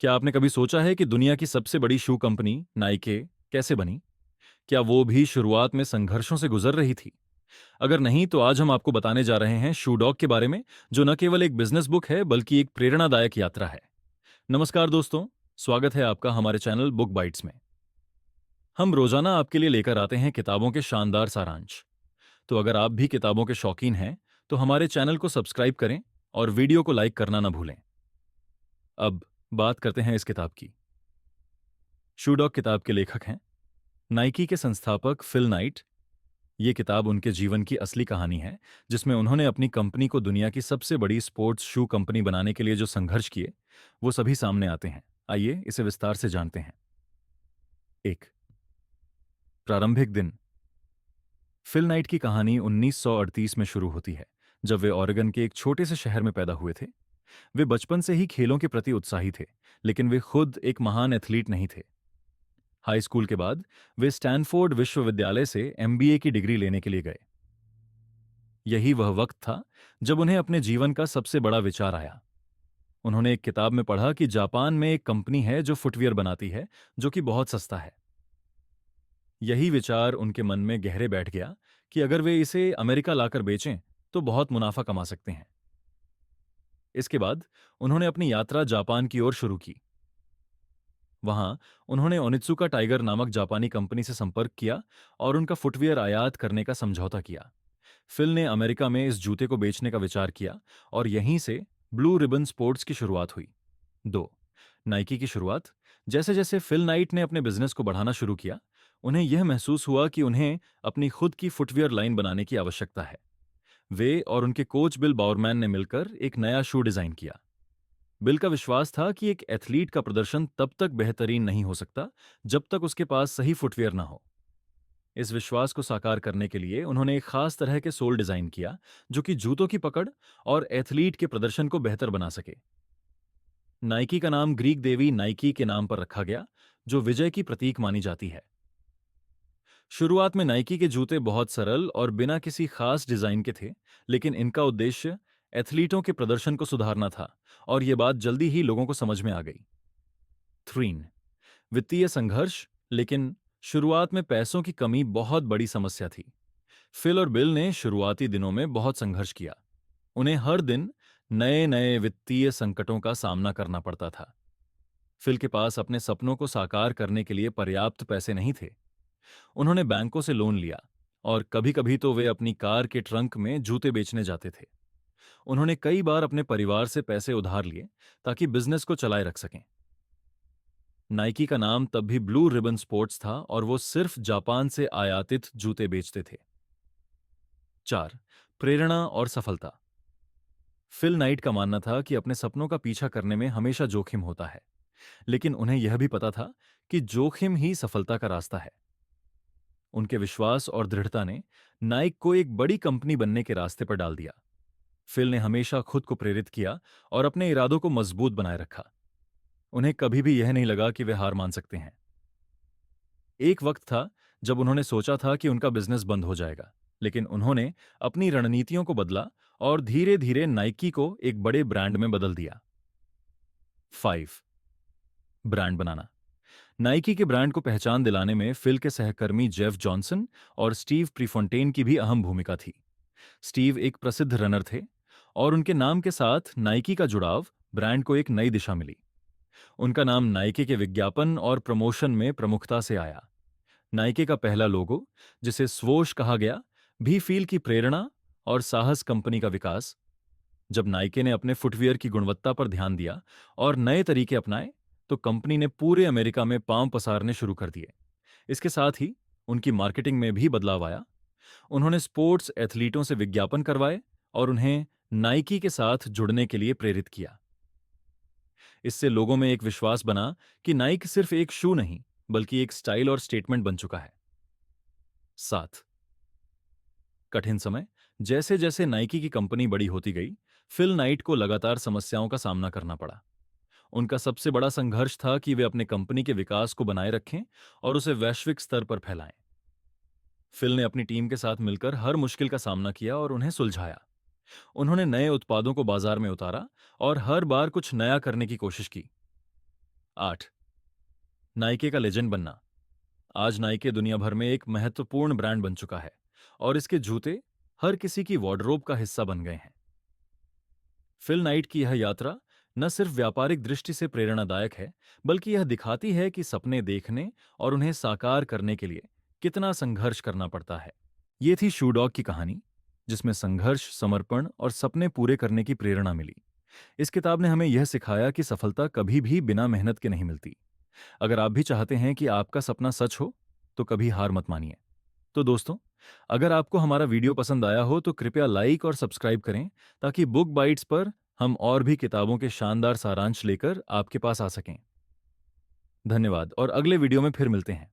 क्या आपने कभी सोचा है कि दुनिया की सबसे बड़ी शू कंपनी नाइके कैसे बनी? क्या वो भी शुरुआत में संघर्षों से गुजर रही थी? अगर नहीं, तो आज हम आपको बताने जा रहे हैं शू डॉग के बारे में, जो न केवल एक बिजनेस बुक है बल्कि एक प्रेरणादायक यात्रा है। नमस्कार दोस्तों, स्वागत है आपका हमारे चैनल बुक बाइट्स में। हम रोजाना आपके लिए लेकर आते हैं किताबों के शानदार सारांश। तो अगर आप भी किताबों के शौकीन हैं, तो हमारे चैनल को सब्सक्राइब करें और वीडियो को लाइक करना न भूलें। अब बात करते हैं इस किताब की। शू डॉग किताब के लेखक हैं नाइकी के संस्थापक फिल नाइट। ये किताब उनके जीवन की असली कहानी है, जिसमें उन्होंने अपनी कंपनी को दुनिया की सबसे बड़ी स्पोर्ट्स शू कंपनी बनाने के लिए जो संघर्ष किए, वो सभी सामने आते हैं। आइए इसे विस्तार से जानते हैं। एक, प्रारंभिक दिन। फिल नाइट की कहानी 1938 में शुरू होती है, जब वे ओरेगन के एक छोटे से शहर में पैदा हुए थे। वे बचपन से ही खेलों के प्रति उत्साही थे, लेकिन वे खुद एक महान एथलीट नहीं थे। हाई स्कूल के बाद वे स्टैनफोर्ड विश्वविद्यालय से एमबीए की डिग्री लेने के लिए गए। यही वह वक्त था जब उन्हें अपने जीवन का सबसे बड़ा विचार आया। उन्होंने एक किताब में पढ़ा कि जापान में एक कंपनी है जो फुटवियर बनाती है, जो कि बहुत सस्ता है। यही विचार उनके मन में गहरे बैठ गया कि अगर वे इसे अमेरिका लाकर बेचें तो बहुत मुनाफा कमा सकते हैं। इसके बाद उन्होंने अपनी यात्रा जापान की ओर शुरू की। वहां उन्होंने ओनित्सुका टाइगर नामक जापानी कंपनी से संपर्क किया और उनका फुटवियर आयात करने का समझौता किया। फिल ने अमेरिका में इस जूते को बेचने का विचार किया और यहीं से ब्लू रिबन स्पोर्ट्स की शुरुआत हुई। 2, नाइकी की शुरुआत। जैसे जैसे फिल नाइट ने अपने बिजनेस को बढ़ाना शुरू किया, उन्हें यह महसूस हुआ कि उन्हें अपनी खुद की फुटवियर लाइन बनाने की आवश्यकता है। वे और उनके कोच बिल बाउरमैन ने मिलकर एक नया शू डिजाइन किया। बिल का विश्वास था कि एक एथलीट का प्रदर्शन तब तक बेहतरीन नहीं हो सकता जब तक उसके पास सही फुटवियर ना हो। इस विश्वास को साकार करने के लिए उन्होंने एक खास तरह के सोल डिजाइन किया, जो कि जूतों की पकड़ और एथलीट के प्रदर्शन को बेहतर बना सके। नाइकी का नाम ग्रीक देवी नाइकी के नाम पर रखा गया, जो विजय की प्रतीक मानी जाती है। शुरुआत में नाइकी के जूते बहुत सरल और बिना किसी खास डिजाइन के थे, लेकिन इनका उद्देश्य एथलीटों के प्रदर्शन को सुधारना था, और यह बात जल्दी ही लोगों को समझ में आ गई। 3, वित्तीय संघर्ष। लेकिन शुरुआत में पैसों की कमी बहुत बड़ी समस्या थी। फिल और बिल ने शुरुआती दिनों में बहुत संघर्ष किया। उन्हें हर दिन नए नए वित्तीय संकटों का सामना करना पड़ता था। फिल के पास अपने सपनों को साकार करने के लिए पर्याप्त पैसे नहीं थे। उन्होंने बैंकों से लोन लिया, और कभी-कभी तो वे अपनी कार के ट्रंक में जूते बेचने जाते थे। उन्होंने कई बार अपने परिवार से पैसे उधार लिए ताकि बिजनेस को चलाए रख सकें। नाइकी का नाम तब भी ब्लू रिबन स्पोर्ट्स था, और वो सिर्फ जापान से आयातित जूते बेचते थे। 4, प्रेरणा और सफलता। फिल नाइट का मानना था कि अपने सपनों का पीछा करने में हमेशा जोखिम होता है, लेकिन उन्हें यह भी पता था कि जोखिम ही सफलता का रास्ता है। उनके विश्वास और दृढ़ता ने नाइक को एक बड़ी कंपनी बनने के रास्ते पर डाल दिया। फिल ने हमेशा खुद को प्रेरित किया और अपने इरादों को मजबूत बनाए रखा। उन्हें कभी भी यह नहीं लगा कि वे हार मान सकते हैं। एक वक्त था जब उन्होंने सोचा था कि उनका बिजनेस बंद हो जाएगा, लेकिन उन्होंने अपनी रणनीतियों को बदला और धीरे धीरे नाइकी को एक बड़े ब्रांड में बदल दिया। 5, ब्रांड बनाना। नाइकी के ब्रांड को पहचान दिलाने में फिल के सहकर्मी जेफ जॉनसन और स्टीव प्रीफोंटेन की भी अहम भूमिका थी। स्टीव एक प्रसिद्ध रनर थे, और उनके नाम के साथ नाइकी का जुड़ाव ब्रांड को एक नई दिशा मिली। उनका नाम नाइकी के विज्ञापन और प्रमोशन में प्रमुखता से आया। नाइकी का पहला लोगो, जिसे स्वोश कहा गया, भी फील की प्रेरणा और साहस कंपनी का विकास। जब नाइकी ने अपने फुटवियर की गुणवत्ता पर ध्यान दिया और नए तरीके अपनाए, तो कंपनी ने पूरे अमेरिका में पांव पसारने शुरू कर दिए। इसके साथ ही उनकी मार्केटिंग में भी बदलाव आया। उन्होंने स्पोर्ट्स एथलीटों से विज्ञापन करवाए और उन्हें नाइकी के साथ जुड़ने के लिए प्रेरित किया। इससे लोगों में एक विश्वास बना कि नाइक सिर्फ एक शू नहीं, बल्कि एक स्टाइल और स्टेटमेंट बन चुका है। 7, कठिन समय। जैसे जैसे नाइकी की कंपनी बड़ी होती गई, फिल नाइट को लगातार समस्याओं का सामना करना पड़ा। उनका सबसे बड़ा संघर्ष था कि वे अपने कंपनी के विकास को बनाए रखें और उसे वैश्विक स्तर पर फैलाएं। फिल ने अपनी टीम के साथ मिलकर हर मुश्किल का सामना किया और उन्हें सुलझाया। उन्होंने नए उत्पादों को बाजार में उतारा और हर बार कुछ नया करने की कोशिश की। 8. नाइके का लेजेंड बनना। आज नाइके दुनिया भर में एक महत्वपूर्ण ब्रांड बन चुका है और इसके जूते हर किसी की वार्डरोब का हिस्सा बन गए हैं। फिल नाइट की यह यात्रा न सिर्फ व्यापारिक दृष्टि से प्रेरणादायक है, बल्कि यह दिखाती है कि सपने देखने और उन्हें साकार करने के लिए कितना संघर्ष करना पड़ता है। ये थी शू डॉग की कहानी, जिसमें संघर्ष, समर्पण और सपने पूरे करने की प्रेरणा मिली। इस किताब ने हमें यह सिखाया कि सफलता कभी भी बिना मेहनत के नहीं मिलती। अगर आप भी चाहते हैं कि आपका सपना सच हो, तो कभी हार मत मानिए। तो दोस्तों, अगर आपको हमारा वीडियो पसंद आया हो तो कृपया लाइक और सब्सक्राइब करें, ताकि बुक बाइट्स पर हम और भी किताबों के शानदार सारांश लेकर आपके पास आ सकें। धन्यवाद और अगले वीडियो में फिर मिलते हैं।